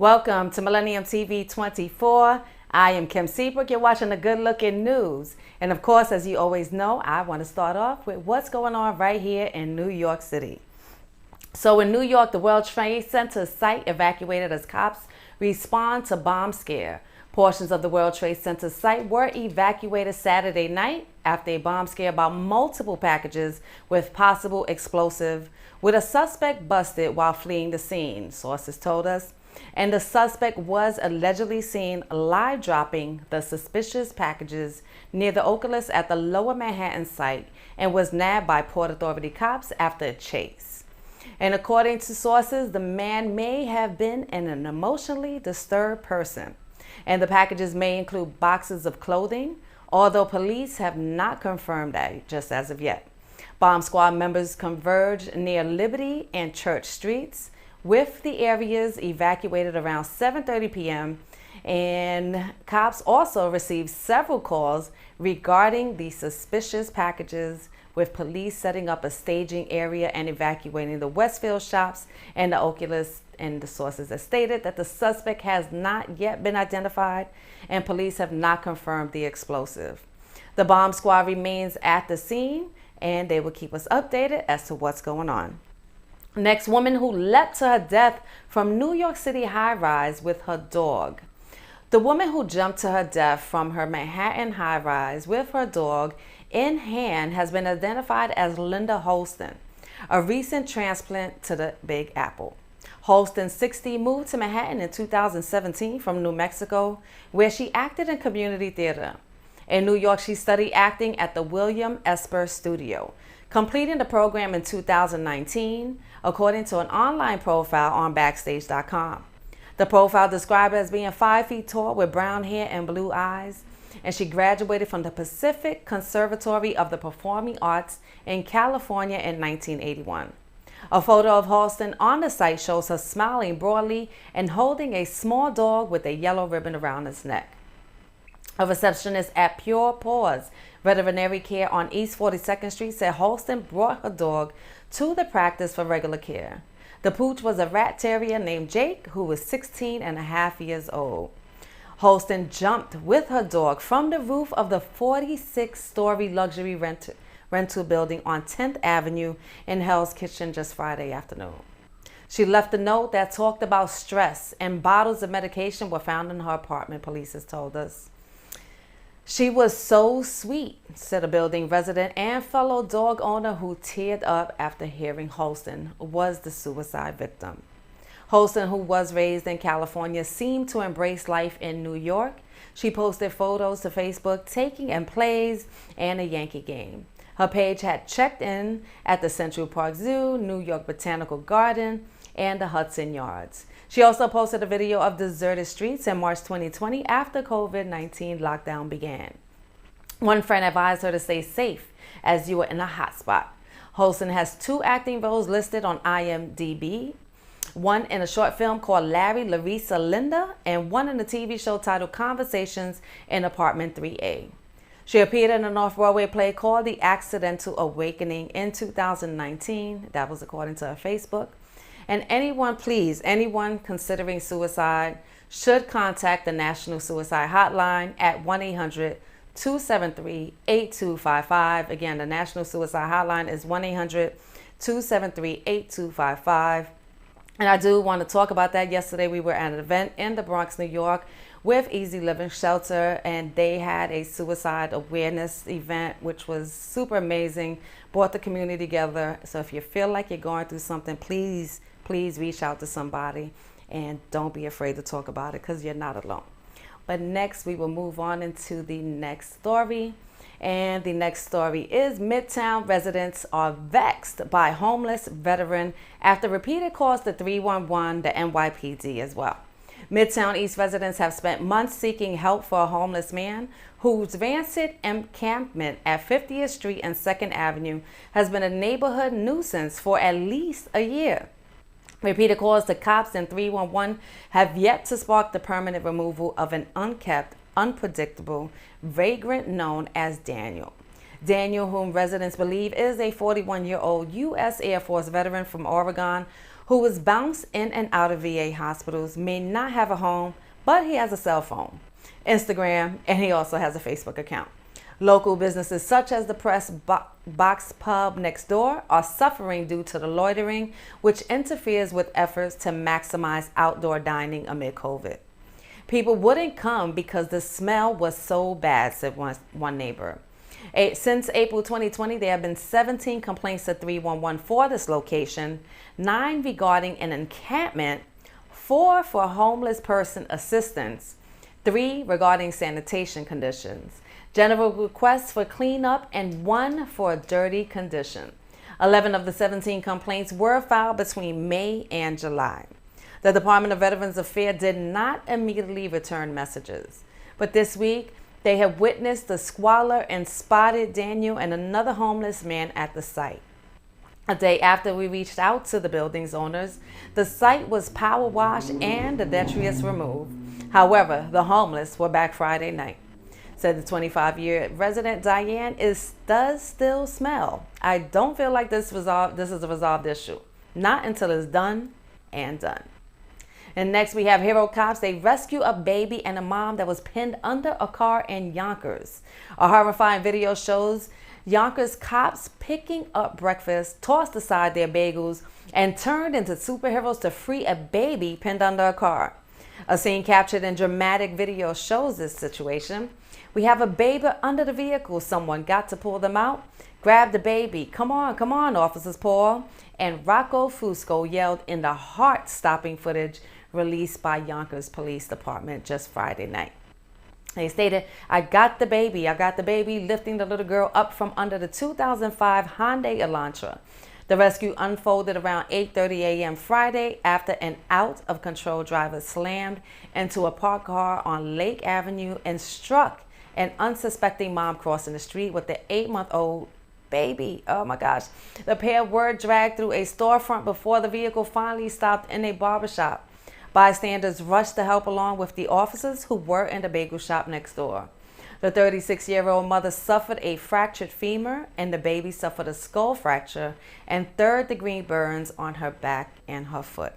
Welcome to Millennium TV 24. I am Kim Seabrook. You're watching the Good Look in News. And of course, as you always know, I want to start off with what's going on right here in New York City. So in New York, the World Trade Center site evacuated as cops respond to bomb scare. Portions of the World Trade Center site were evacuated Saturday night after a bomb scare about multiple packages with possible explosive, with a suspect busted while fleeing the scene, sources told us. And the suspect was allegedly seen live dropping the suspicious packages near the Oculus at the Lower Manhattan site and was nabbed by Port Authority cops after a chase. And according to sources, the man may have been an emotionally disturbed person. And the packages may include boxes of clothing, although police have not confirmed that just as of yet. Bomb squad members converged near Liberty and Church Streets, with the areas evacuated around 7:30 p.m. And cops also received several calls regarding the suspicious packages, with police setting up a staging area and evacuating the Westfield shops and the Oculus. And the sources have stated that the suspect has not yet been identified and police have not confirmed the explosive. The bomb squad remains at the scene and they will keep us updated as to what's going on. Next, woman who leapt to her death from New York City high-rise with her dog. The woman who jumped to her death from her Manhattan high-rise with her dog in hand has been identified as Linda Holston, a recent transplant to the Big Apple. Holston, 60, moved to Manhattan in 2017 from New Mexico, where she acted in community theater. In New York, she studied acting at the William Esper Studio, completing the program in 2019, according to an online profile on Backstage.com. The profile described her as being 5 feet tall with brown hair and blue eyes, and she graduated from the Pacific Conservatory of the Performing Arts in California in 1981. A photo of Holston on the site shows her smiling broadly and holding a small dog with a yellow ribbon around its neck. A receptionist at Pure Paws Veterinary Care on East 42nd Street said Holston brought her dog to the practice for regular care. The pooch was a rat terrier named Jake, who was 16 and a half years old. Holston jumped with her dog from the roof of the 46-story luxury rental building on 10th Avenue in Hell's Kitchen just Friday afternoon. She left a note that talked about stress, and bottles of medication were found in her apartment, police has told us. She was so sweet, said a building resident and fellow dog owner who teared up after hearing Holston was the suicide victim. Holston, who was raised in California, seemed to embrace life in New York. She posted photos to Facebook taking in plays and a Yankee game. Her page had checked in at the Central Park Zoo, New York Botanical Garden, and the Hudson Yards. She also posted a video of deserted streets in March 2020 after COVID-19 lockdown began. One friend advised her to stay safe as you were in a hotspot. Holston has 2 acting roles listed on IMDb, one in a short film called Larry, Larissa, Linda, and one in a TV show titled Conversations in Apartment 3A. She appeared in an off-Broadway play called The Accidental Awakening in 2019. That was according to her Facebook. And anyone considering suicide should contact the National Suicide Hotline at 1-800-273-8255. Again, the National Suicide Hotline is 1-800-273-8255. And I do want to talk about that. Yesterday, we were at an event in the Bronx, New York with Easy Living Shelter, and they had a suicide awareness event, which was super amazing, brought the community together. So if you feel like you're going through something, please reach out to somebody and don't be afraid to talk about it because you're not alone. But next, we will move on into the next story. And the next story is Midtown residents are vexed by homeless veteran after repeated calls to 311, the NYPD as well. Midtown East residents have spent months seeking help for a homeless man whose rancid encampment at 50th Street and 2nd Avenue has been a neighborhood nuisance for at least a year. Repeated calls to cops and 311 have yet to spark the permanent removal of an unkept, unpredictable vagrant known as Daniel. Daniel, whom residents believe is a 41-year-old U.S. Air Force veteran from Oregon, who was bounced in and out of VA hospitals, may not have a home, but he has a cell phone, Instagram, and he also has a Facebook account. Local businesses such as the Press Box Pub next door are suffering due to the loitering, which interferes with efforts to maximize outdoor dining amid COVID. People wouldn't come because the smell was so bad, said one neighbor. Since April 2020, there have been 17 complaints to 311 for this location, 9 regarding an encampment, 4 for homeless person assistance, 3 regarding sanitation conditions, general requests for cleanup, and 1 for dirty condition. 11 of the 17 complaints were filed between May and July. The Department of Veterans Affairs did not immediately return messages, but this week they have witnessed the squalor and spotted Daniel and another homeless man at the site. A day after we reached out to the building's owners, the site was power washed and the detritus removed. However, the homeless were back Friday night. Said the 25-year resident Diane does still smell. I don't feel like this is a resolved issue. Not until it's done and done. And next we have Hero Cops. They rescue a baby and a mom that was pinned under a car in Yonkers. A horrifying video shows Yonkers cops picking up breakfast, tossed aside their bagels, and turned into superheroes to free a baby pinned under a car. A scene captured in dramatic video shows this situation. We have a baby under the vehicle. Someone got to pull them out. Grab the baby. Come on, Officers Paul and Rocco Fusco yelled in the heart-stopping footage released by Yonkers Police Department just Friday night. They stated, I got the baby, lifting the little girl up from under the 2005 Hyundai Elantra. The rescue unfolded around 8:30 a.m. Friday after an out-of-control driver slammed into a parked car on Lake Avenue and struck an unsuspecting mom crossing the street with the 8-month-old baby. Oh my gosh. The pair were dragged through a storefront before the vehicle finally stopped in a barbershop. Bystanders rushed to help along with the officers who were in the bagel shop next door. The 36-year-old mother suffered a fractured femur and the baby suffered a skull fracture and third-degree burns on her back and her foot.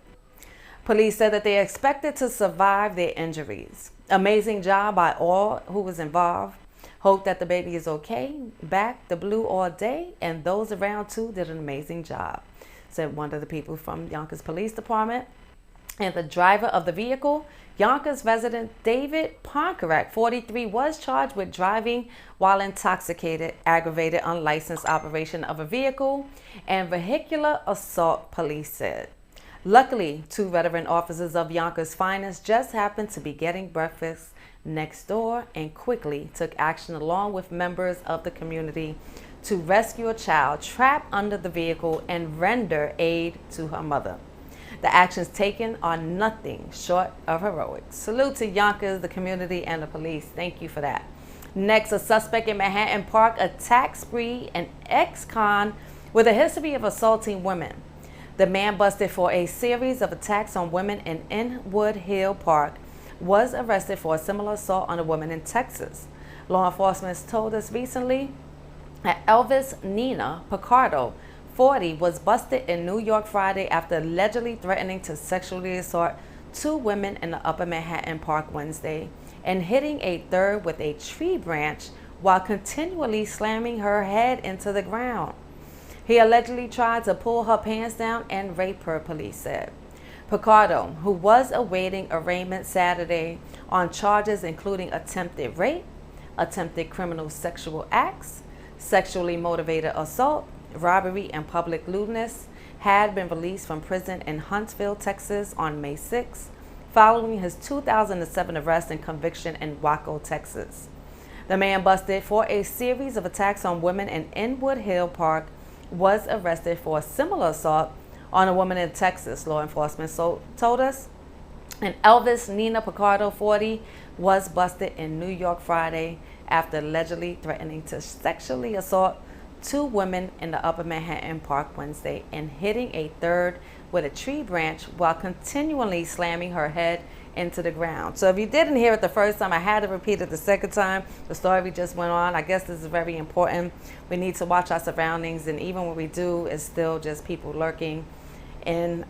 Police said that they expected to survive their injuries. Amazing job by all who was involved. Hope that the baby is okay. Back the blue all day, and those around too did an amazing job, said one of the people from Yonkers Police Department. And the driver of the vehicle, Yonkers resident David Ponkarak, 43, was charged with driving while intoxicated, aggravated unlicensed operation of a vehicle, and vehicular assault, police said. Luckily, 2 veteran officers of Yonkers' finest just happened to be getting breakfast next door and quickly took action along with members of the community to rescue a child trapped under the vehicle and render aid to her mother. The actions taken are nothing short of heroic. Salute to Yonkers, the community, and the police. Thank you for that. Next, a suspect in Manhattan Park attack spree an ex-con with a history of assaulting women. The man, busted for a series of attacks on women in Inwood Hill Park, was arrested for a similar assault on a woman in Texas. Law enforcement told us recently that Elvis Nina Picardo, 40, was busted in New York Friday after allegedly threatening to sexually assault 2 women in the Upper Manhattan Park Wednesday and hitting a third with a tree branch while continually slamming her head into the ground. He allegedly tried to pull her pants down and rape her, police said. Picardo, who was awaiting arraignment Saturday on charges including attempted rape, attempted criminal sexual acts, sexually motivated assault, robbery, and public lewdness, had been released from prison in Huntsville, Texas on May 6, following his 2007 arrest and conviction in Waco, Texas. The man, busted for a series of attacks on women in Inwood Hill Park, was arrested for a similar assault on a woman in Texas, law enforcement told us. And Elvis Nina Picardo, 40, was busted in New York Friday after allegedly threatening to sexually assault 2 women in the Upper Manhattan Park Wednesday and hitting a third with a tree branch while continually slamming her head into the ground. So if you didn't hear it the first time, I had to repeat it the second time. The story just went on. I guess this is very important. We need to watch our surroundings, and even when we do, it's still just people lurking And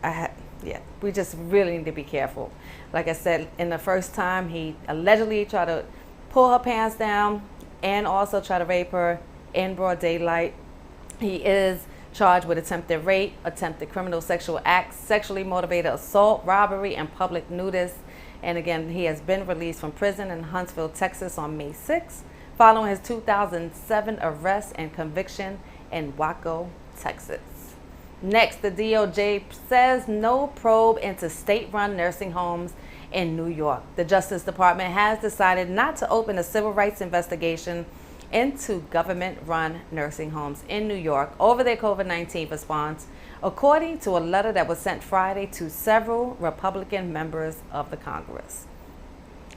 we just really need to be careful. Like I said, in the first time, he allegedly tried to pull her pants down and also try to rape her in broad daylight. He is charged with attempted rape, attempted criminal sexual acts, sexually motivated assault, robbery, and public nudity. And again, he has been released from prison in Huntsville, Texas on May 6th, following his 2007 arrest and conviction in Waco, Texas. Next, the DOJ says no probe into state-run nursing homes in New York. The Justice Department has decided not to open a civil rights investigation into government-run nursing homes in New York over their COVID-19 response, according to a letter that was sent Friday to several Republican members of the Congress.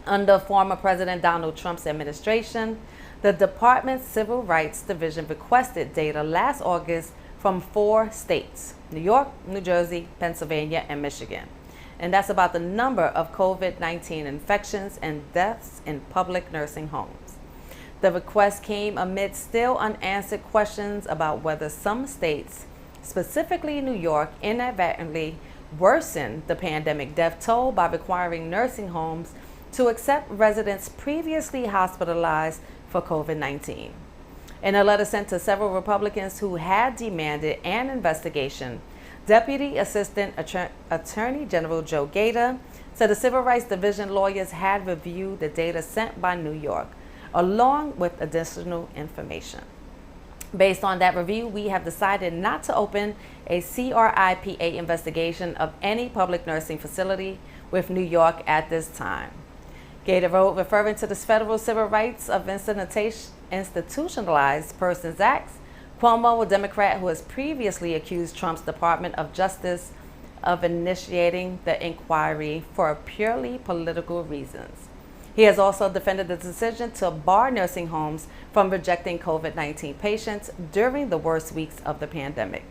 Under former President Donald Trump's administration, the Department's Civil Rights Division requested data last August from 4 states: New York, New Jersey, Pennsylvania, and Michigan. And that's about the number of COVID-19 infections and deaths in public nursing homes. The request came amid still unanswered questions about whether some states, specifically New York, inadvertently worsened the pandemic death toll by requiring nursing homes to accept residents previously hospitalized for COVID-19. In a letter sent to several Republicans who had demanded an investigation, Deputy Assistant Attorney General Joe Gator said the Civil Rights Division lawyers had reviewed the data sent by New York, along with additional information. Based on that review, we have decided not to open a CRIPA investigation of any public nursing facility with New York at this time. Gator wrote, referring to the Federal Civil Rights of Institutionalized Persons Act. Cuomo, a Democrat who has previously accused Trump's Department of Justice of initiating the inquiry for purely political reasons. He has also defended the decision to bar nursing homes from rejecting COVID-19 patients during the worst weeks of the pandemic,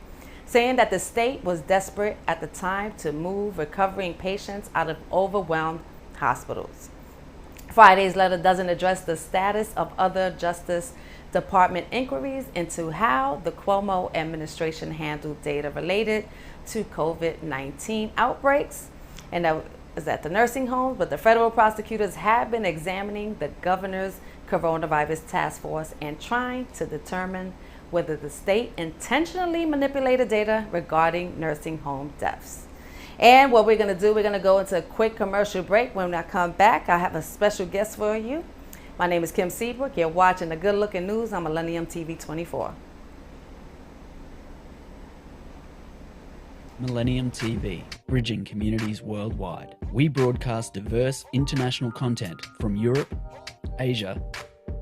saying that the state was desperate at the time to move recovering patients out of overwhelmed hospitals. Friday's letter doesn't address the status of other Justice Department inquiries into how the Cuomo administration handled data related to COVID-19 outbreaks, and that is at the nursing homes, but the federal prosecutors have been examining the governor's coronavirus task force and trying to determine whether the state intentionally manipulated data regarding nursing home deaths. And what we're going to do, we're going to go into a quick commercial break. When I come back, I have a special guest for you. My name is Kim Seabrook. You're watching the Good Looking News on Millennium TV 24. Millennium TV, bridging communities worldwide. We broadcast diverse international content from Europe, Asia,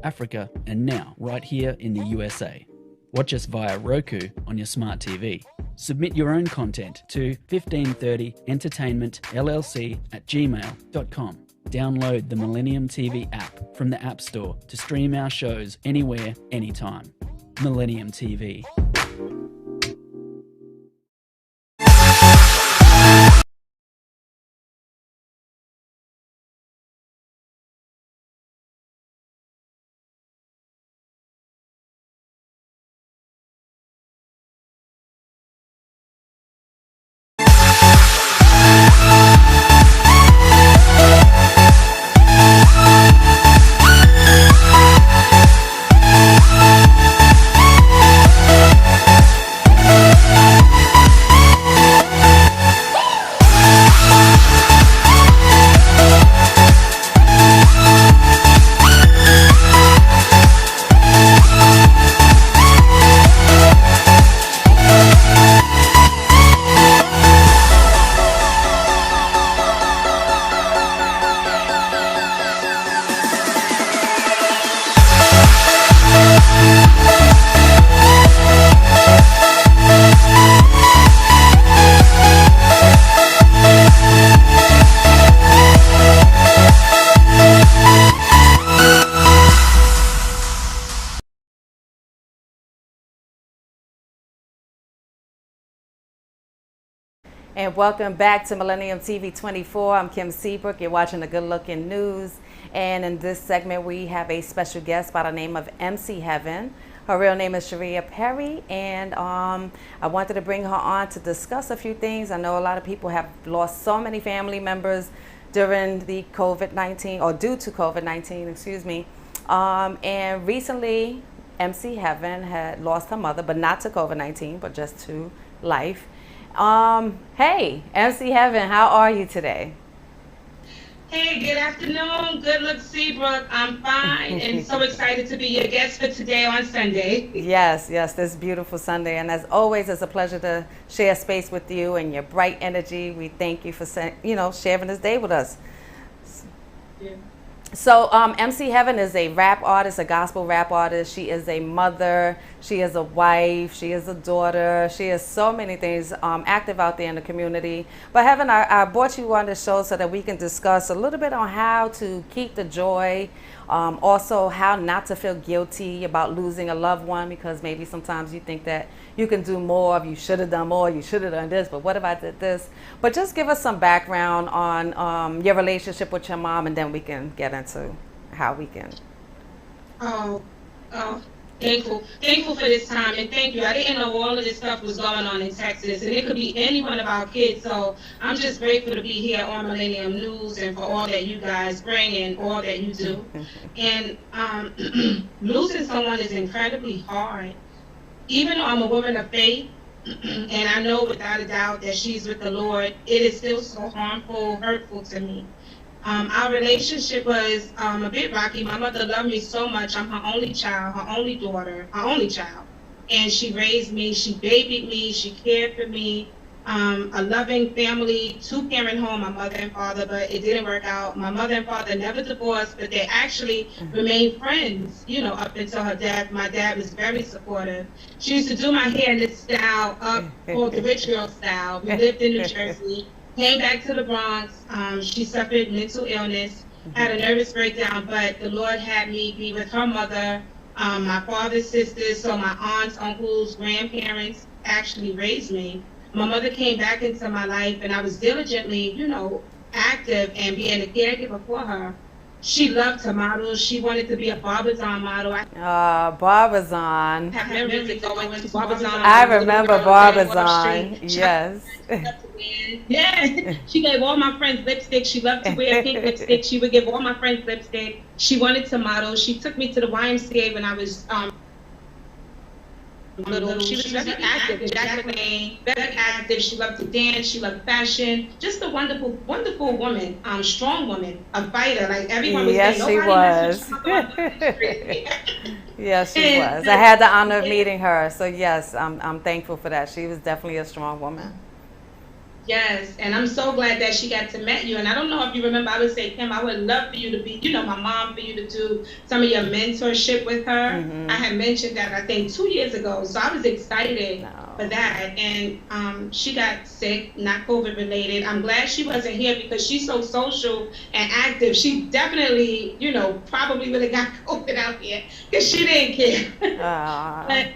Africa, and now right here in the USA. Watch us via Roku on your smart TV. Submit your own content to 1530entertainmentllc@gmail.com. Download the Millennium TV app from the App Store to stream our shows anywhere, anytime. Millennium TV. And welcome back to Millennium TV 24. I'm Kim Seabrook. You're watching the Good Looking News. And in this segment, we have a special guest by the name of MC Heaven. Her real name is Sharia Perry, and I wanted to bring her on to discuss a few things. I know a lot of people have lost so many family members during the COVID-19, or due to COVID-19, excuse me. And recently, MC Heaven had lost her mother, but not to COVID-19, but just to life. Hey, MC Heaven, how are you today? Hey, good afternoon. GoodLook, Seabrook. I'm fine and so excited to be your guest for today on Sunday. Yes, yes, this beautiful Sunday. And as always, it's a pleasure to share space with you and your bright energy. We thank you for, sharing this day with us. Yeah. So MC Heaven is a rap artist, a gospel rap artist. She is a mother. She is a wife. She is a daughter. She is so many things, active out there in the community. But Heaven, I brought you on the show so that we can discuss a little bit on how to keep the joy, also how not to feel guilty about losing a loved one, because maybe sometimes you think that you can do more, you should have done more, you should have done this, but what if I did this? But just give us some background on your relationship with your mom, and then we can get into how we can. Oh, oh, thankful for this time, and thank you. I didn't know all of this stuff was going on in Texas, and it could be any one of our kids. So I'm just grateful to be here on Millennium News and for all that you guys bring and all that you do. And losing someone is incredibly hard. Even though I'm a woman of faith, and I know without a doubt that she's with the Lord, it is still so harmful, hurtful to me. Our relationship was a bit rocky. My mother loved me so much. I'm her only child, her only daughter, her only child. And she raised me, she babied me, she cared for me. A loving family, two-parent home, my mother and father, but it didn't work out. My mother and father never divorced, but they actually remained friends, up until her death. My dad was very supportive. She used to do my hair in this style, called the rich girl style. We lived in New Jersey, came back to the Bronx. She suffered mental illness, had a nervous breakdown, but the Lord had me be with her mother, my father's sisters, so my aunts, uncles, grandparents actually raised me. My mother came back into my life, and I was diligently, active and being a caregiver for her. She loved to model. She wanted to be a Barbizon model. Barbizon. Have memories of going to Barbizon. I remember Barbizon. Yes. Yeah. She gave all my friends lipstick. She loved to wear pink lipstick. She would give all my friends lipstick. She wanted to model. She took me to the YMCA when I was little. She was very active, Jacqueline, very active. She loved to dance. She loved fashion. Just a wonderful, wonderful woman, strong woman, a fighter. Like everyone was yes, saying, she was. Yes, she was. I had the honor of meeting her. So yes, I'm thankful for that. She was definitely a strong woman. Yes, and I'm so glad that she got to meet you. And I don't know if you remember, I would say, Kim, I would love for you to be, my mom, for you to do some of your mentorship with her. I had mentioned that, I think, 2 years ago. So I was excited for that. And she got sick, not COVID related. I'm glad she wasn't here because she's so social and active. She definitely, probably would have got COVID out here because she didn't care. But,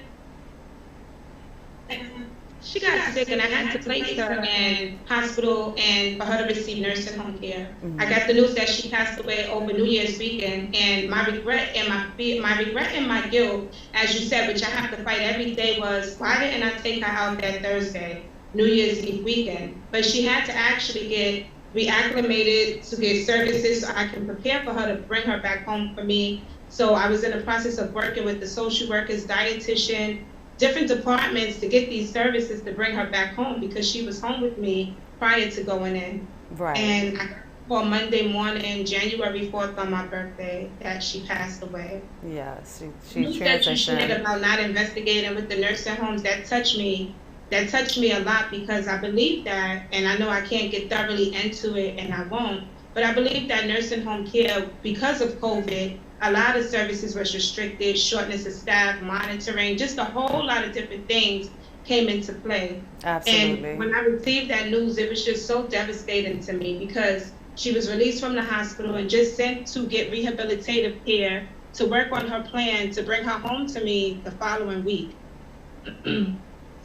she got sick, and I had to place her in hospital and for her to receive nursing home care. I got the news that she passed away over New Year's weekend, and my regret and my guilt, as you said, which I have to fight every day, was why didn't I take her out that Thursday, New Year's Eve weekend? But she had to actually get reacclimated to get services so I can prepare for her to bring her back home for me. So I was in the process of working with the social workers, dietitian, different departments to get these services to bring her back home because she was home with me prior to going in. Right. And I called Monday morning, January 4th on my birthday, that she passed away. Yes, she transitioned. That you shared about not investigating with the nursing homes, that touched me a lot because I believe that, and I know I can't get thoroughly into it and I won't, but I believe that nursing home care, because of COVID, a lot of services was restricted, shortness of staff, monitoring, just a whole lot of different things came into play. Absolutely. And when I received that news, it was just so devastating to me because she was released from the hospital and just sent to get rehabilitative care to work on her plan to bring her home to me the following week.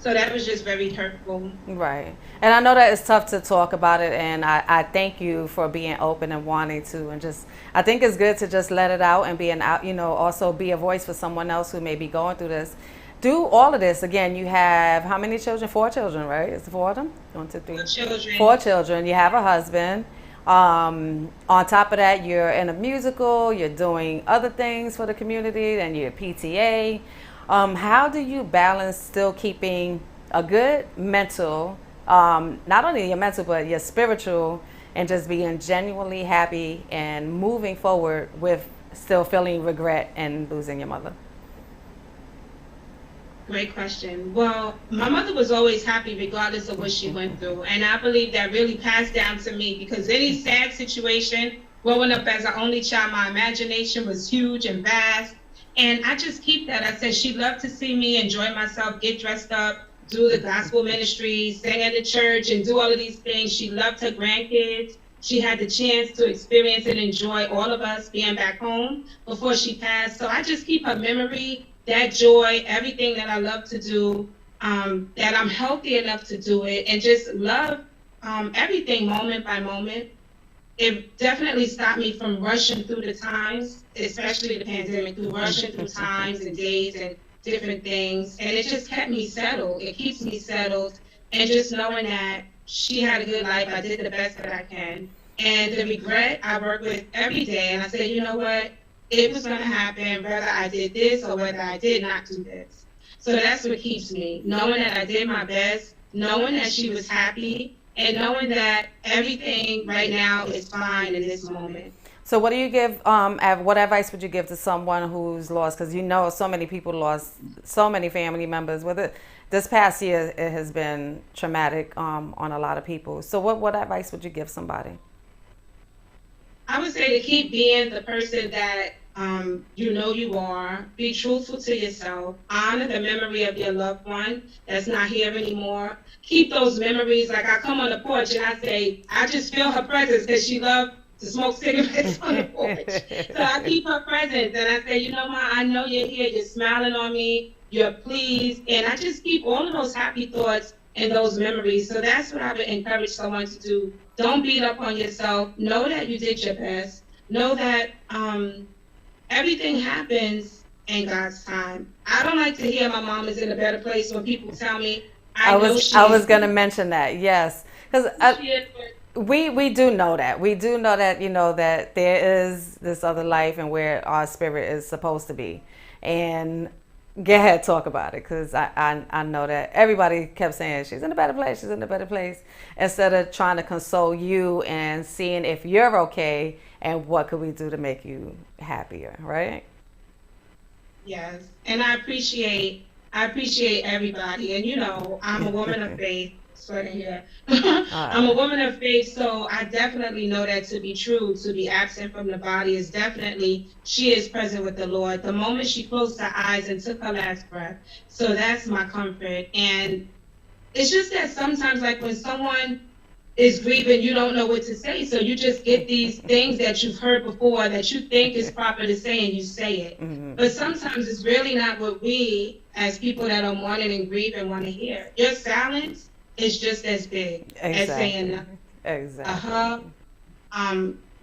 So that was just very hurtful. Right. And I know that it's tough to talk about it, and I thank you for being open and wanting to, and just, I think it's good to just let it out and be an out, also be a voice for someone else who may be going through this. Do all of this. Again, you have how many children? Four children, right? Is it four of them? One, two, three. For Four children. children. You have a husband. On top of that, you're in a musical, you're doing other things for the community, and you're PTA. How do you balance still keeping a good mental, not only your mental, but your spiritual, and just being genuinely happy and moving forward with still feeling regret and losing your mother? Great question. Well, my mother was always happy regardless of what she went through. And I believe that really passed down to me because any sad situation, growing up as an only child, my imagination was huge and vast. And I just keep that. I said she loved to see me enjoy myself, get dressed up, do the gospel ministry, sing at the church, and do all of these things. She loved her grandkids. She had the chance to experience and enjoy all of us being back home before she passed. So I just keep her memory, that joy, everything that I love to do, that I'm healthy enough to do it, and just love everything moment by moment. It definitely stopped me from rushing through the times, especially the pandemic, through rushing through times and days and different things. And it just kept me settled. It keeps me settled. And just knowing that she had a good life, I did the best that I can. And the regret I work with every day. And I said, you know what? It was going to happen whether I did this or whether I did not do this. So that's what keeps me, knowing that I did my best, knowing that she was happy, and knowing that everything right now is fine in this moment. So, what do you give? What advice would you give to someone who's lost? Because so many people lost so many family members. This past year, it has been traumatic on a lot of people. So, what advice would you give somebody? I would say to keep being the person that you know you are. Be truthful to yourself. Honor the memory of your loved one that's not here anymore. Keep those memories. Like I come on the porch and I say, I just feel her presence because she loved to smoke cigarettes on the porch. So I keep her presence and I say, you know, Ma, I know you're here. You're smiling on me. You're pleased. And I just keep all of those happy thoughts and those memories. So that's what I would encourage someone to do. Don't beat up on yourself. Know that you did your best. Know that everything happens in God's time. I don't like to hear my mom is in a better place when people tell me I was going to mention that, yes. Because we do know that. We do know that, that there is this other life and where our spirit is supposed to be. And go ahead, talk about it, because I know that everybody kept saying she's in a better place, she's in a better place, instead of trying to console you and seeing if you're okay and what could we do to make you happier, right? Yes, and I appreciate everybody, and I'm a woman of faith. Sorry here. I'm a woman of faith, so I definitely know that to be true. To be absent from the body is definitely, she is present with the Lord. The moment she closed her eyes and took her last breath. So that's my comfort. And it's just that sometimes, like when someone is grieving, you don't know what to say. So you just get these things that you've heard before that you think is proper to say, and you say it. Mm-hmm. But sometimes it's really not what we, as people that are mourning and grieving, want to hear. Your silence is just as big as saying nothing. Exactly.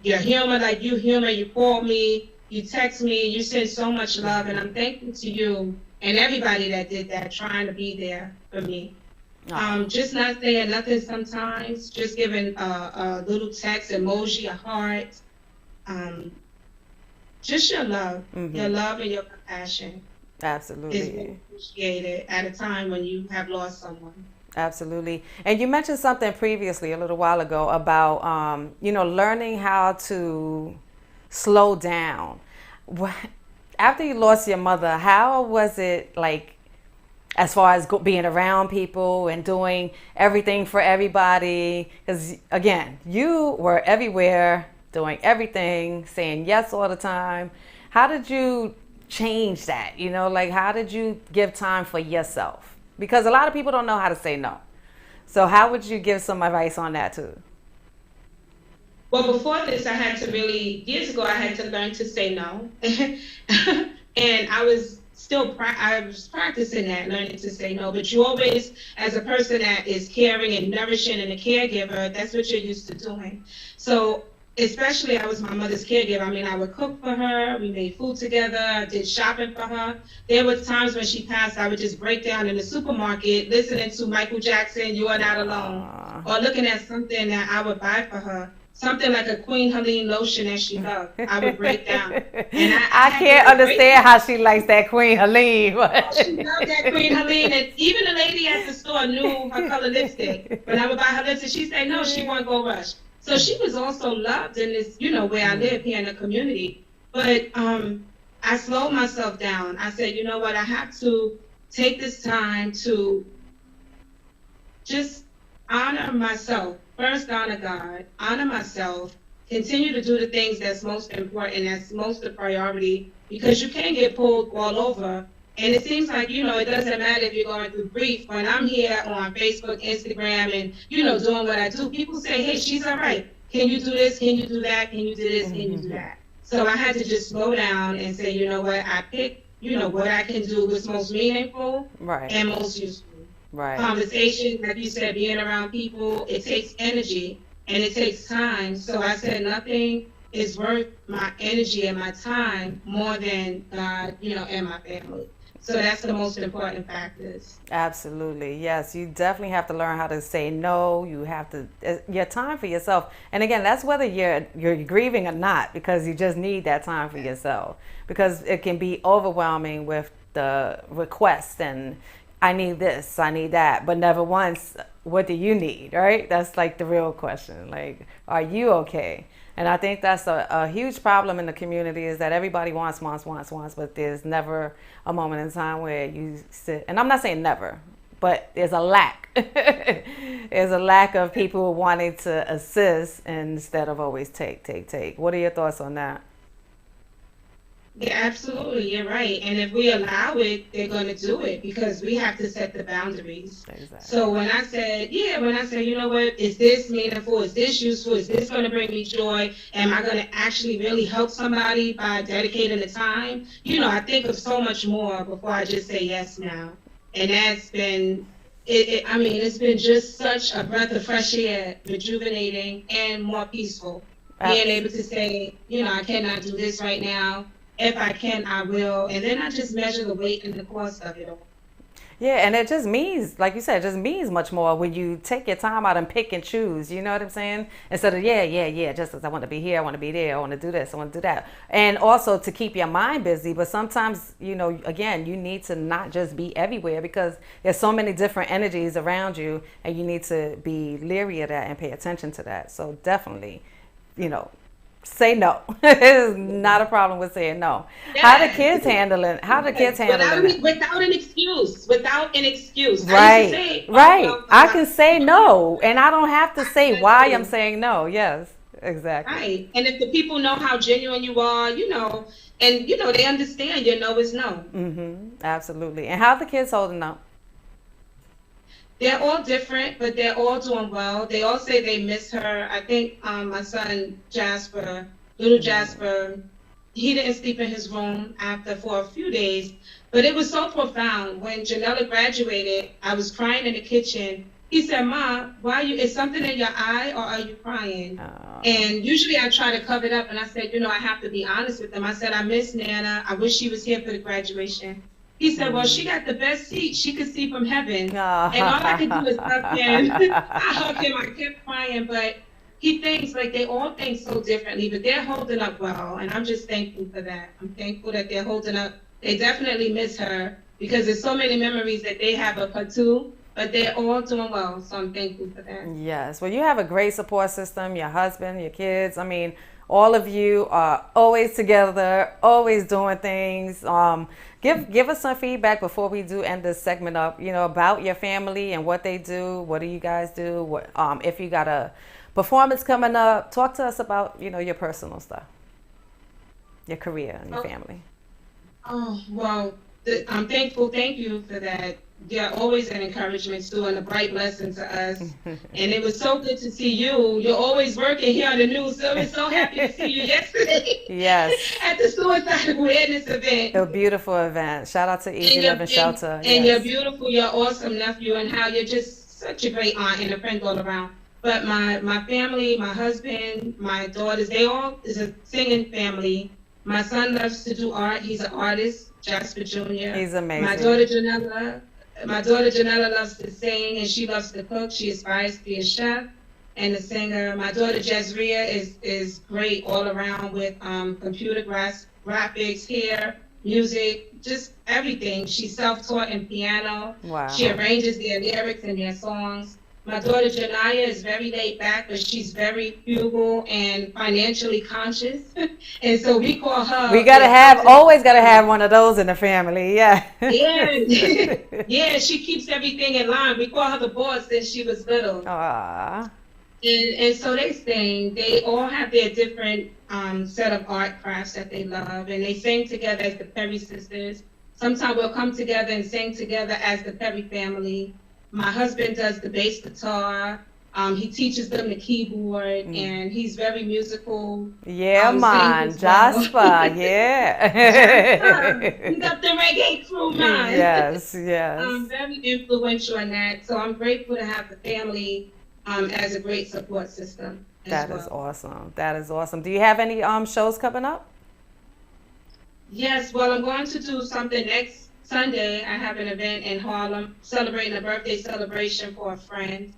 You're human, like you human. You call me, you text me, you send so much love, and I'm thankful to you and everybody that did that, trying to be there for me. Just not saying nothing sometimes, just giving a little text, emoji, a heart. Just your love, your love and your compassion. Absolutely. Is being appreciated at a time when you have lost someone. Absolutely. And you mentioned something previously a little while ago about, learning how to slow down. After you lost your mother, how was it like, as far as being around people and doing everything for everybody? Because again, you were everywhere, doing everything, saying yes all the time. How did you change that? How did you give time for yourself? Because a lot of people don't know how to say no. So how would you give some advice on that too? Well, before this, years ago, I had to learn to say no. And I was I was practicing that, learning to say no. But you always, as a person that is caring and nourishing and a caregiver, that's what you're used to doing. So especially I was my mother's caregiver. I mean, I would cook for her. We made food together. I did shopping for her. There were times when she passed, I would just break down in the supermarket, listening to Michael Jackson, You Are Not Alone, or looking at something that I would buy for her. Something like a Queen Helene lotion that she loved. I would break down. And I can't understand how she likes that Queen Helene. Oh, she loved that Queen Helene. And even the lady at the store knew her color lipstick. When I would buy her lipstick, she'd say, no, she won't go rush. So she was also loved in this, where I live here in the community. But I slowed myself down. I said, you know what, I have to take this time to just honor myself. First, honor God, honor myself, continue to do the things that's most important, that's most the priority, because you can get pulled all over. And it seems like, it doesn't matter if you're going through grief. When I'm here on Facebook, Instagram, and, doing what I do, people say, hey, she's all right. Can you do this? Can you do that? Can you do this? Can you do that? So I had to just slow down and say, you know what, I picked, what I can do was most meaningful and most useful. Right. Conversation, like you said, being around people, it takes energy and it takes time. So I said nothing is worth my energy and my time more than God, and my family. So that's the most important factors. Absolutely. Yes. You definitely have to learn how to say no. You have to, your time for yourself. And again, that's whether you're grieving or not, because you just need that time for yourself, because it can be overwhelming with the requests and I need this, I need that, but never once, what do you need, right? That's like the real question. Like, are you okay? And I think that's a huge problem in the community, is that everybody wants, but there's never a moment in time where you sit, and I'm not saying never, but there's a lack. There's a lack of people wanting to assist instead of always take. What are your thoughts on that? Yeah, absolutely. You're right. And if we allow it, they're going to do it, because we have to set the boundaries. Exactly. So when I said, you know what, is this meaningful? Is this useful? Is this going to bring me joy? Am I going to actually really help somebody by dedicating the time? I think of so much more before I just say yes now. And that's been, it's been just such a breath of fresh air, rejuvenating and more peaceful. Being able to say, I cannot do this right now. If I can, I will. And then I just measure the weight and the cost of it all. Yeah, and it just means, like you said, it just means much more when you take your time out and pick and choose. You know what I'm saying? Instead of, just as I want to be here, I want to be there, I want to do this, I want to do that. And also to keep your mind busy. But sometimes, again, you need to not just be everywhere, because there's so many different energies around you, and you need to be leery of that and pay attention to that. So definitely, say no. It's not a problem with saying no. Yeah. How the kids handling? Without an excuse. Right. I can say no, and I don't have to say why I'm saying no. Yes, exactly. Right. And if the people know how genuine you are, and they understand your no is no. Mm-hmm. Absolutely. And how the kids holding up? They're all different, but they're all doing well. They all say they miss her. I think my son little Jasper, he didn't sleep in his room for a few days, but it was so profound. When Janella graduated, I was crying in the kitchen. He said, "Ma, is something in your eye, or are you crying?" And usually I try to cover it up, and I said, I have to be honest with him. I said, I miss Nana. I wish she was here for the graduation. He said, well, she got the best seat. She could see from heaven. And all I could do is hug him. I hugged him. I kept crying. But he thinks, they all think so differently. But they're holding up well. And I'm just thankful for that. I'm thankful that they're holding up. They definitely miss her, because there's so many memories that they have of her too. But they're all doing well. So I'm thankful for that. Yes. Well, you have a great support system. Your husband, your kids. All of you are always together, always doing things. Give us some feedback before we do end this segment up, about your family and what they do. What do you guys do? What, if you got a performance coming up, talk to us about, your personal stuff, your career and your family. Oh, well, I'm thankful. Thank you for that. they're always an encouragement too and a bright blessing to us. And it was so good to see you. You're always working here on the news, so we're so happy to see you yesterday Yes. at the suicide awareness event. A beautiful event. Shout out to Easy And your Living Shelter. and your Yes. beautiful, your awesome nephew, and how you're just such a great aunt and a friend all around. But my family, my husband, my daughters, they all is a singing family. My son loves to do art. He's an artist, Jasper Jr. He's amazing. My daughter Janella loves to sing and she loves to cook. She aspires to be a chef and a singer. My daughter Jazria is great all around with computer graphics, hair, music, just everything. She's self-taught in piano. Wow. She arranges their lyrics and their songs. My daughter Janaya is very laid back, but she's very frugal and financially conscious. And so we call her. We always gotta have one of those in the family. Yeah. Yeah. Yeah, she keeps everything in line. We call her the boss since she was little. Aww. And so they sing. They all have their different set of art crafts that they love, and they sing together as the Perry sisters. Sometimes we'll come together and sing together as the Perry family. My husband does the bass guitar. He teaches them the keyboard, and he's very musical. Yeah, man, Jasper. Yeah. He's up the reggae crew, man. Yes, yes. Very influential in that. So I'm grateful to have the family as a great support system. That is awesome. That is awesome. Do you have any shows coming up? Yes. Well, I'm going to do something next Sunday. I have an event in Harlem celebrating a birthday celebration for a friend.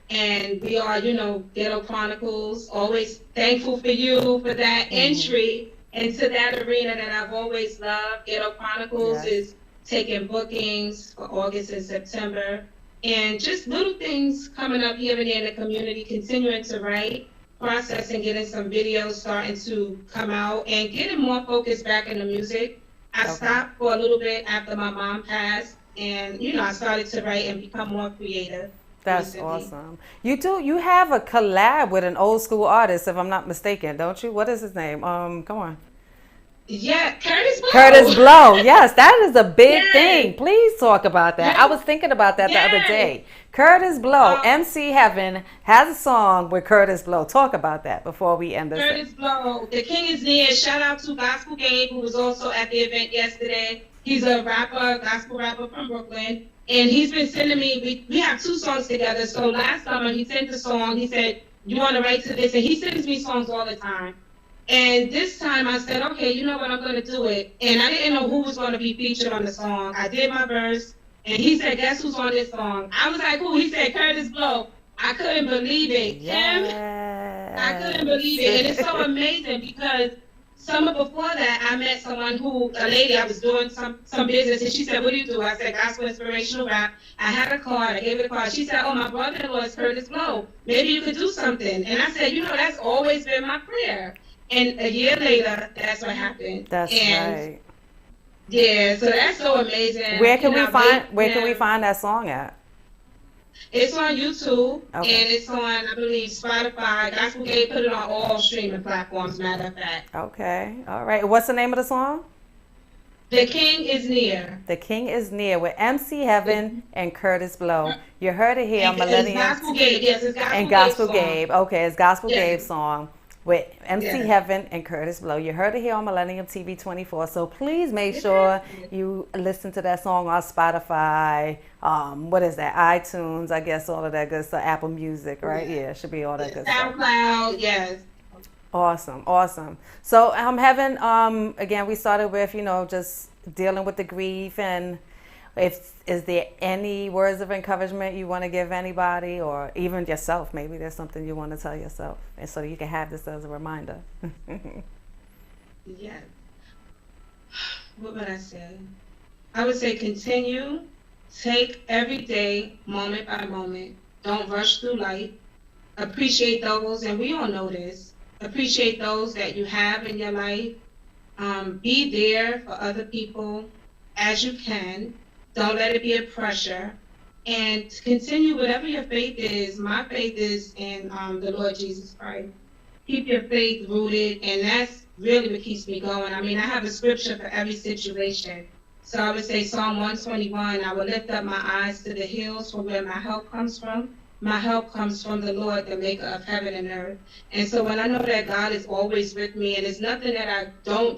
And we are, Ghetto Chronicles, always thankful for you for that entry into that arena that I've always loved. Ghetto Chronicles is taking bookings for August and September. And just little things coming up here and there in the community, continuing to write, processing, getting some videos starting to come out, and getting more focused back into music. I stopped for a little bit after my mom passed, and I started to write and become more creative. That's awesome. You have a collab with an old school artist, if I'm not mistaken, don't you? What is his name? Come on. Yeah, Curtis Blow. Curtis Blow. Yes, that is a big thing. Please talk about that. I was thinking about that the other day. Curtis Blow, MC Heaven, has a song with Curtis Blow. Talk about that before we end this. Curtis Blow, the king is near. Shout out to Gospel Gabe, who was also at the event yesterday. He's a gospel rapper from Brooklyn. And he's been sending me, we have 2 songs together. So last summer he sent a song. He said, you want to write to this? And he sends me songs all the time. And this time I said, okay, you know what, I'm going to do it. And I didn't know who was going to be featured on the song. I did my verse. And he said, guess who's on this song? I was like, who? He said, Curtis Blow. I couldn't believe it. Yes. I couldn't believe it. And it's so amazing because summer before that, I met someone a lady, I was doing some business, and she said, what do you do? I said, gospel inspirational rap. I had a card. I gave her a card. She said, oh, my brother-in-law is Curtis Blow. Maybe you could do something. And I said, that's always been my prayer. And a year later, that's what happened. That's right. Yeah, so that's so amazing. Where can we find that song at? It's on YouTube, and it's on, I believe, Spotify. Gospel Gabe put it on all streaming platforms, matter of fact. Okay, all right. What's the name of the song? The King is Near. The King is Near with MC Heaven and Curtis Blow. You heard it here on Millennium. Gospel Gabe, yes, it's Gospel and Gospel Gabe. Okay, it's Gospel Gabe's song with MC Heaven and Curtis Blow. You heard it here on Millennium TV 24. So please make sure you listen to that song on Spotify. What is that? iTunes, I guess, all of that good stuff. Apple Music, right? Yeah, it should be all that good stuff. SoundCloud, yes. Awesome. So Heaven, again, we started with, just dealing with the grief, and is there any words of encouragement you want to give anybody, or even yourself? Maybe there's something you want to tell yourself, and so you can have this as a reminder. Yes. What would I say? I would say continue. Take every day, moment by moment. Don't rush through life. Appreciate those, and we all know this. Appreciate those that you have in your life. Be there for other people as you can. Don't let it be a pressure. And continue whatever your faith is. My faith is in the Lord Jesus Christ. Keep your faith rooted, and that's really what keeps me going. I mean, I have a scripture for every situation. So I would say Psalm 121, I will lift up my eyes to the hills from where my help comes from. My help comes from the Lord, the maker of heaven and earth. And so when I know that God is always with me, and it's nothing that I go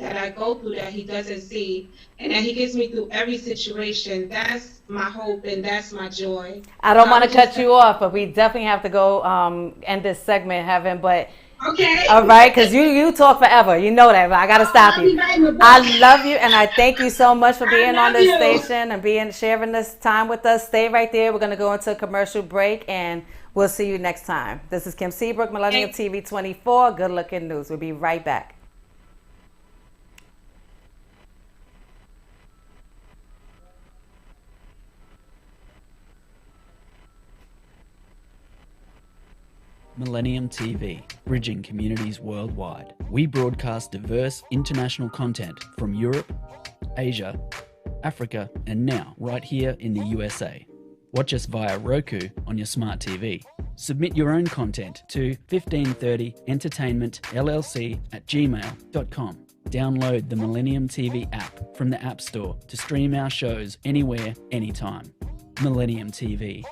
through that he doesn't see, and that he gets me through every situation, that's my hope and that's my joy. I don't want to cut you off, but we definitely have to go end this segment, Heaven. But okay. All right, because you talk forever. You know that, but I got to stop you. I love you, and I thank you so much for being on this station and sharing this time with us. Stay right there. We're going to go into a commercial break, and we'll see you next time. This is Kim Seabrook, Millennium TV 24. Good Looking News. We'll be right back. Millennium TV, bridging communities worldwide. We broadcast diverse international content from Europe, Asia, Africa, and now right here in the USA. Watch us via Roku on your smart TV. Submit your own content to 1530entertainmentllc@gmail.com. Download the Millennium TV app from the App Store to stream our shows anywhere, anytime. Millennium TV.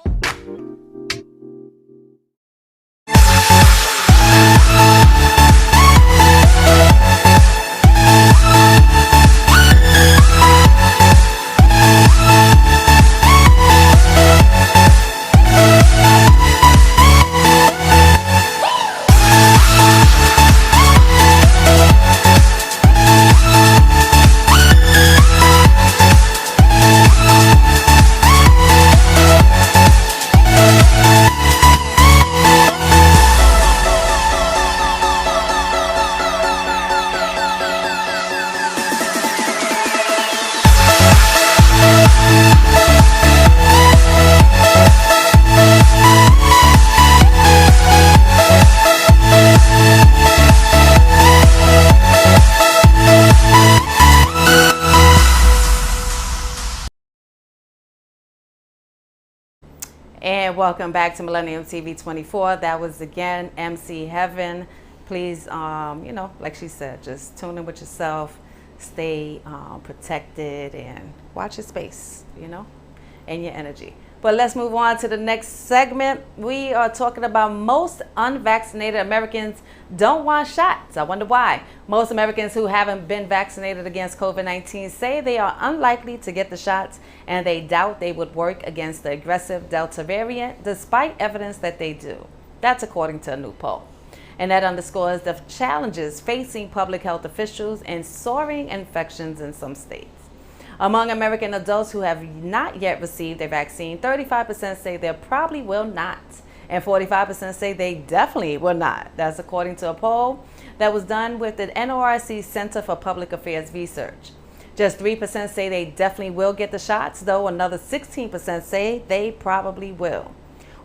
And welcome back to Millennium TV 24. That was again MC Heaven. Please, like she said, just tune in with yourself, stay protected, and watch your space, and your energy. But let's move on to the next segment. We are talking about most unvaccinated Americans don't want shots. I wonder why. Most Americans who haven't been vaccinated against COVID-19 say they are unlikely to get the shots, and they doubt they would work against the aggressive Delta variant, despite evidence that they do. That's according to a new poll. And that underscores the challenges facing public health officials and soaring infections in some states. Among American adults who have not yet received a vaccine, 35% say they probably will not, and 45% say they definitely will not. That's according to a poll that was done with the NORC Center for Public Affairs Research. Just 3% say they definitely will get the shots, though another 16% say they probably will.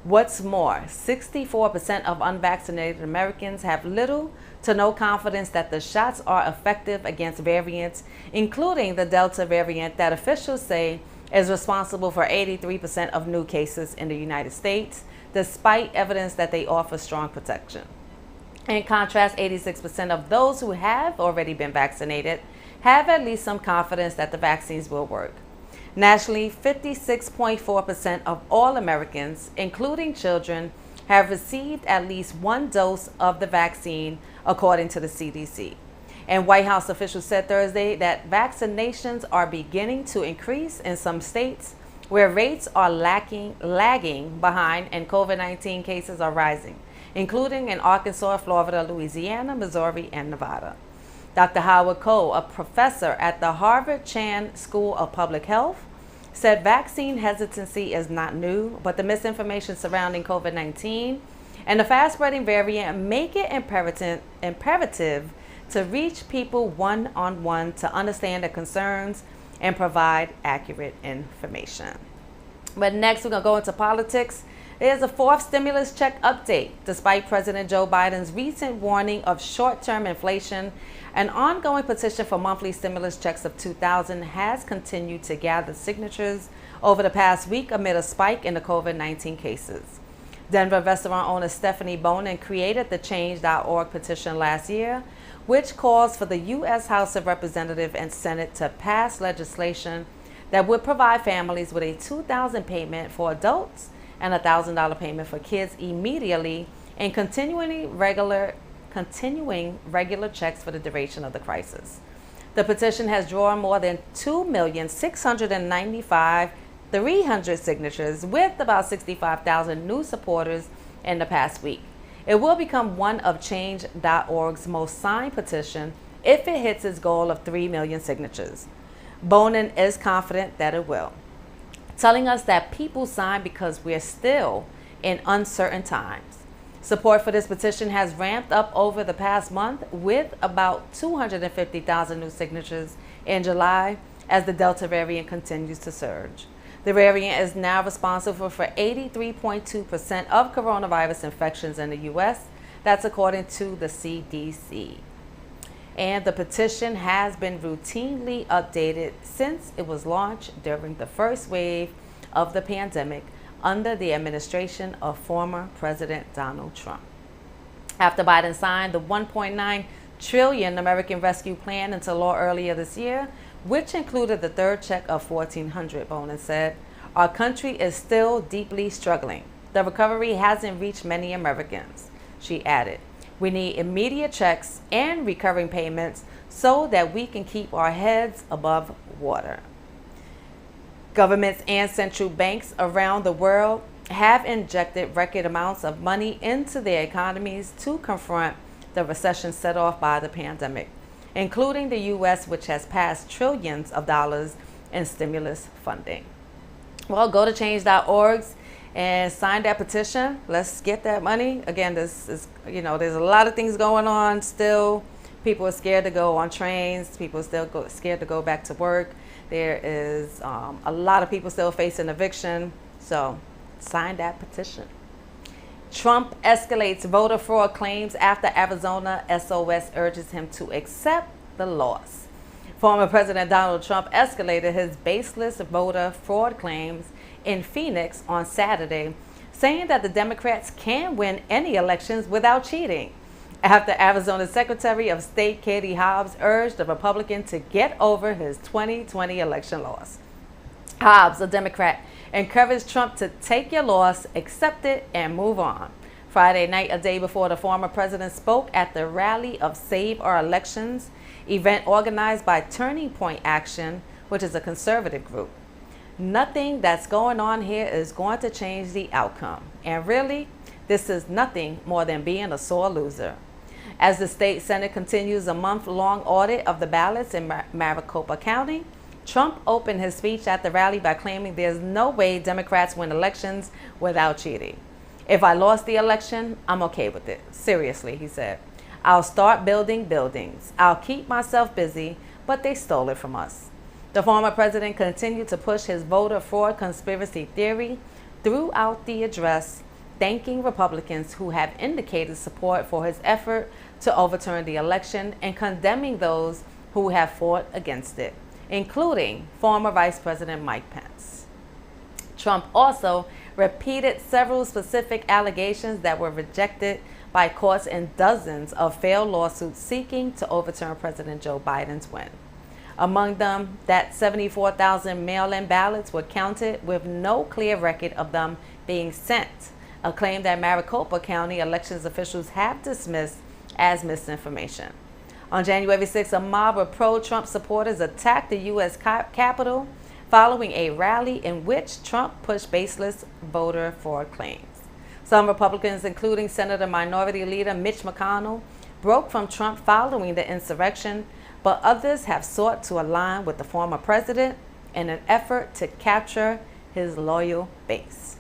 What's more, 64% of unvaccinated Americans have little to no confidence that the shots are effective against variants, including the Delta variant that officials say is responsible for 83% of new cases in the United States, despite evidence that they offer strong protection. In contrast, 86% of those who have already been vaccinated have at least some confidence that the vaccines will work. Nationally, 56.4% of all Americans, including children, have received at least one dose of the vaccine, according to the CDC. And White House officials said Thursday that vaccinations are beginning to increase in some states where rates are lagging behind and COVID-19 cases are rising, including in Arkansas, Florida, Louisiana, Missouri, and Nevada. Dr. Howard Koh, a professor at the Harvard Chan School of Public Health, said vaccine hesitancy is not new, but the misinformation surrounding COVID-19 and the fast-spreading variant make it imperative to reach people one-on-one to understand their concerns and provide accurate information. But next, we're going to go into politics. There's a fourth stimulus check update. Despite President Joe Biden's recent warning of short-term inflation, an ongoing petition for monthly stimulus checks of $2,000 has continued to gather signatures over the past week amid a spike in the COVID-19 cases. Denver restaurant owner Stephanie Bonin created the Change.org petition last year, which calls for the U.S. House of Representatives and Senate to pass legislation that would provide families with a $2,000 payment for adults and a $1,000 payment for kids immediately, and continuing regular checks for the duration of the crisis. The petition has drawn more than 2,695,300 signatures, with about 65,000 new supporters in the past week. It will become one of Change.org's most signed petition if it hits its goal of 3 million signatures. Bonin is confident that it will, telling us that people sign because we're still in uncertain times. Support for this petition has ramped up over the past month, with about 250,000 new signatures in July as the Delta variant continues to surge. The variant is now responsible for 83.2% of coronavirus infections in the U.S. That's according to the CDC. And the petition has been routinely updated since it was launched during the first wave of the pandemic under the administration of former President Donald Trump. After Biden signed the $1.9 trillion American Rescue Plan into law earlier this year, which included the third check of $1,400, Bonin said, our country is still deeply struggling. The recovery hasn't reached many Americans. She added, we need immediate checks and recurring payments so that we can keep our heads above water. Governments and central banks around the world have injected record amounts of money into their economies to confront the recession set off by the pandemic, including the U.S., which has passed trillions of dollars in stimulus funding. Well, go to change.org and sign that petition. Let's get that money. Again, this is, there's a lot of things going on still. People are scared to go on trains. People are still scared to go back to work. There is a lot of people still facing eviction. So sign that petition. Trump escalates voter fraud claims after Arizona SOS urges him to accept the loss. Former President Donald Trump escalated his baseless voter fraud claims in Phoenix on Saturday, saying that the Democrats can win any elections without cheating, after Arizona Secretary of State Katie Hobbs urged the Republican to get over his 2020 election loss. Hobbs, a Democrat, encouraged Trump to take your loss, accept it, and move on. Friday night, a day before the former president spoke at the rally of Save Our Elections event organized by Turning Point Action, which is a conservative group. Nothing that's going on here is going to change the outcome. And really, this is nothing more than being a sore loser. As the state Senate continues a month-long audit of the ballots in Maricopa County, Trump opened his speech at the rally by claiming there's no way Democrats win elections without cheating. If I lost the election, I'm okay with it. Seriously, he said. I'll start building buildings. I'll keep myself busy, but they stole it from us. The former president continued to push his voter fraud conspiracy theory throughout the address, thanking Republicans who have indicated support for his effort to overturn the election and condemning those who have fought against it, including former Vice President Mike Pence. Trump also repeated several specific allegations that were rejected by courts in dozens of failed lawsuits seeking to overturn President Joe Biden's win. Among them, that 74,000 mail-in ballots were counted with no clear record of them being sent, a claim that Maricopa County elections officials have dismissed as misinformation. On January 6, a mob of pro-Trump supporters attacked the U.S. Capitol following a rally in which Trump pushed baseless voter fraud claims. Some Republicans, including Senator Minority Leader Mitch McConnell, broke from Trump following the insurrection, but others have sought to align with the former president in an effort to capture his loyal base.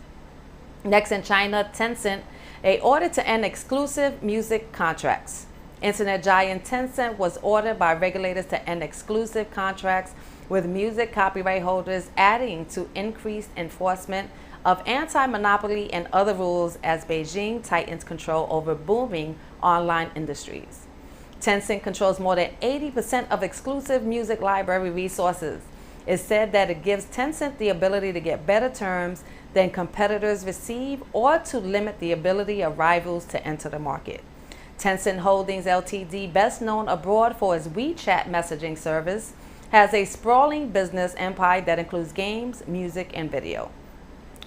Next, in China, Tencent, a order to end exclusive music contracts. Internet giant Tencent was ordered by regulators to end exclusive contracts with music copyright holders, adding to increased enforcement of anti-monopoly and other rules as Beijing tightens control over booming online industries. Tencent controls more than 80% of exclusive music library resources. It's said that it gives Tencent the ability to get better terms than competitors receive or to limit the ability of rivals to enter the market. Tencent Holdings Ltd, best known abroad for its WeChat messaging service, has a sprawling business empire that includes games, music, and video.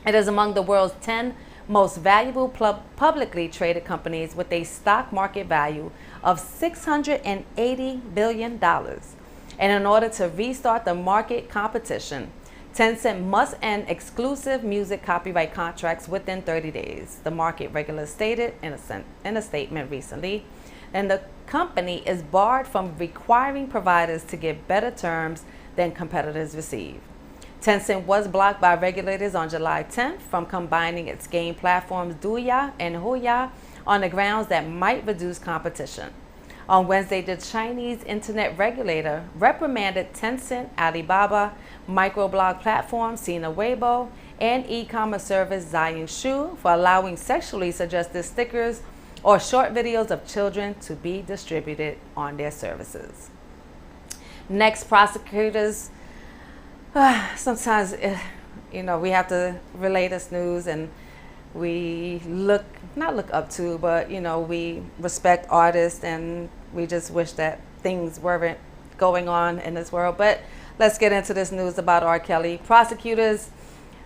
It is among the world's 10 most valuable publicly traded companies with a stock market value of $680 billion. And in order to restart the market competition, Tencent must end exclusive music copyright contracts within 30 days, the market regulator stated in a statement recently. And the company is barred from requiring providers to give better terms than competitors receive. Tencent was blocked by regulators on July 10th from combining its game platforms Douya and Huya on the grounds that might reduce competition. On Wednesday, the Chinese internet regulator reprimanded Tencent, Alibaba, microblog platform Sina Weibo, and e-commerce service Xiaohongshu for allowing sexually suggestive stickers or short videos of children to be distributed on their services. Next, prosecutors, sometimes, we have to relay this news, and we not look up to, but, we respect artists, and we just wish that things weren't going on in this world. But let's get into this news about R. Kelly. Prosecutors,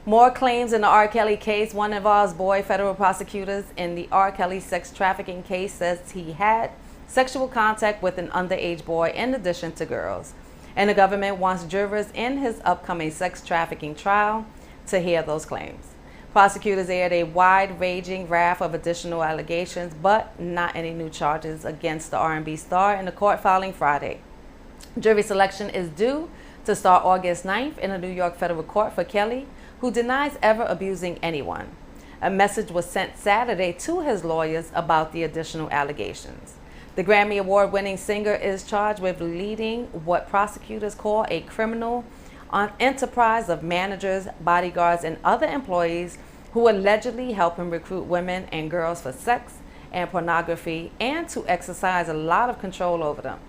more claims in the R. Kelly case. One involves boy. Federal prosecutors in the R. Kelly sex trafficking case says he had sexual contact with an underage boy in addition to girls. And the government wants jurors in his upcoming sex trafficking trial to hear those claims. Prosecutors aired a wide-ranging raft of additional allegations, but not any new charges against the R&B star in the court filing Friday. Jury selection is due to start August 9th in a New York federal court for Kelly, who denies ever abusing anyone. A message was sent Saturday to his lawyers about the additional allegations. The Grammy Award-winning singer is charged with leading what prosecutors call a criminal enterprise of managers, bodyguards, and other employees who allegedly help him recruit women and girls for sex and pornography and to exercise a lot of control over them.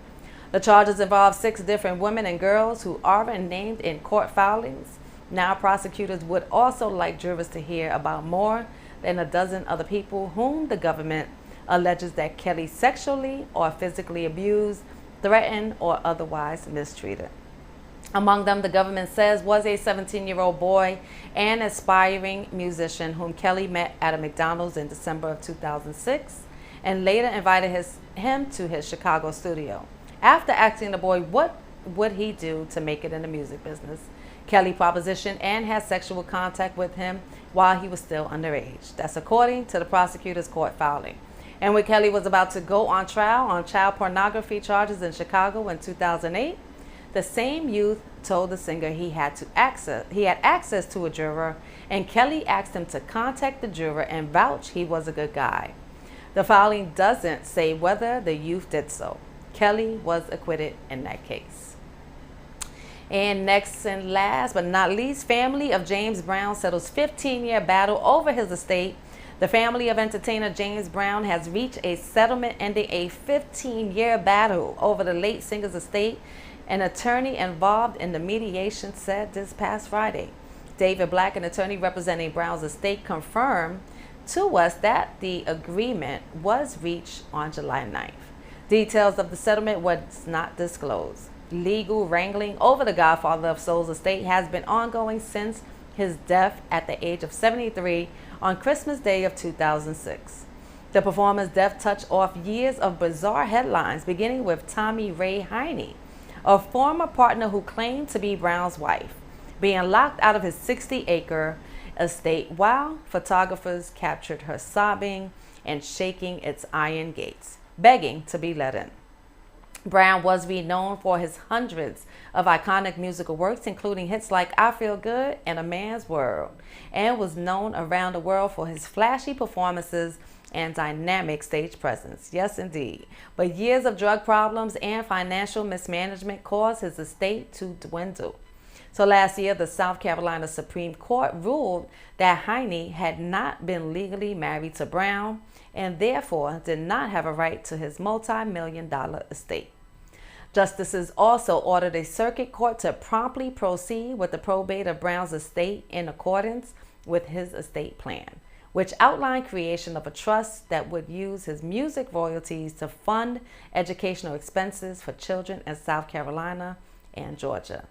The charges involve 6 different women and girls who aren't named in court filings. Now prosecutors would also like jurors to hear about more than a dozen other people whom the government alleges that Kelly sexually or physically abused, threatened, or otherwise mistreated. Among them, the government says, was a 17-year-old boy and aspiring musician whom Kelly met at a McDonald's in December of 2006 and later invited him to his Chicago studio. After asking the boy what would he do to make it in the music business, Kelly propositioned and had sexual contact with him while he was still underage. That's according to the prosecutor's court filing. And when Kelly was about to go on trial on child pornography charges in Chicago in 2008, the same youth told the singer he had access to a juror, and Kelly asked him to contact the juror and vouch he was a good guy. The filing doesn't say whether the youth did so. Kelly was acquitted in that case. And next and last but not least, family of James Brown settles 15-year battle over his estate. The family of entertainer James Brown has reached a settlement ending a 15-year battle over the late singer's estate. An attorney involved in the mediation said this past Friday. David Black, an attorney representing Brown's estate, confirmed to us that the agreement was reached on July 9th. Details of the settlement was not disclosed. Legal wrangling over the Godfather of Soul's estate has been ongoing since his death at the age of 73 on Christmas Day of 2006. The performer's death touched off years of bizarre headlines, beginning with Tommy Ray Heine, a former partner who claimed to be Brown's wife, being locked out of his 60-acre estate while photographers captured her sobbing and shaking its iron gates, begging to be let in. Brown was renowned for his hundreds of iconic musical works, including hits like I Feel Good and A Man's World, and was known around the world for his flashy performances and dynamic stage presence. Yes, indeed. But years of drug problems and financial mismanagement caused his estate to dwindle. So last year, the South Carolina Supreme Court ruled that Heine had not been legally married to Brown and therefore did not have a right to his multi-million-dollar estate. Justices also ordered a circuit court to promptly proceed with the probate of Brown's estate in accordance with his estate plan, which outlined creation of a trust that would use his music royalties to fund educational expenses for children in South Carolina and Georgia.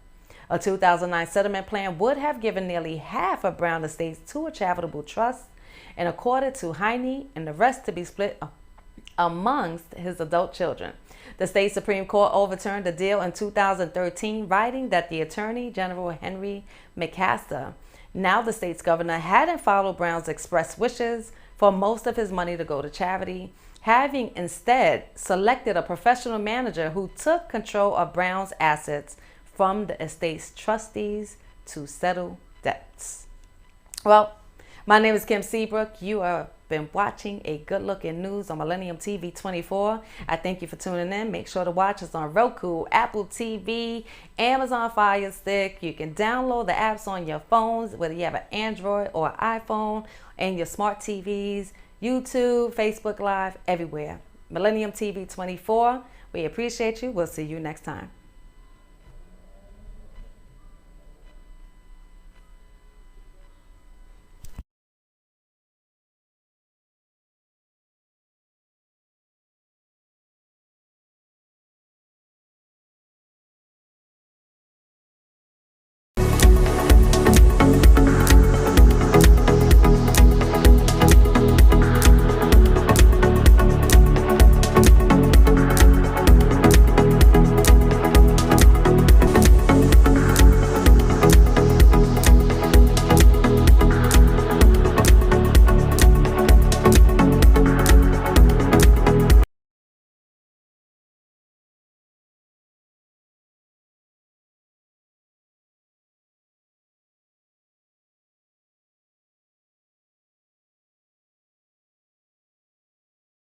A 2009 settlement plan would have given nearly half of Brown estates to a charitable trust and accorded to Heine and the rest to be split amongst his adult children. The state Supreme Court overturned the deal in 2013, writing that the Attorney General Henry McMaster, now the state's governor, hadn't followed Brown's express wishes for most of his money to go to charity, having instead selected a professional manager who took control of Brown's assets from the estate's trustees to settle debts. Well, my name is Kim Seabrook. You have been watching a Good Look in News on Millennium TV 24. I thank you for tuning in. Make sure to watch us on Roku, Apple TV, Amazon Fire Stick. You can download the apps on your phones, whether you have an Android or iPhone, and your smart TVs, YouTube, Facebook Live, everywhere. Millennium TV 24. We appreciate you. We'll see you next time.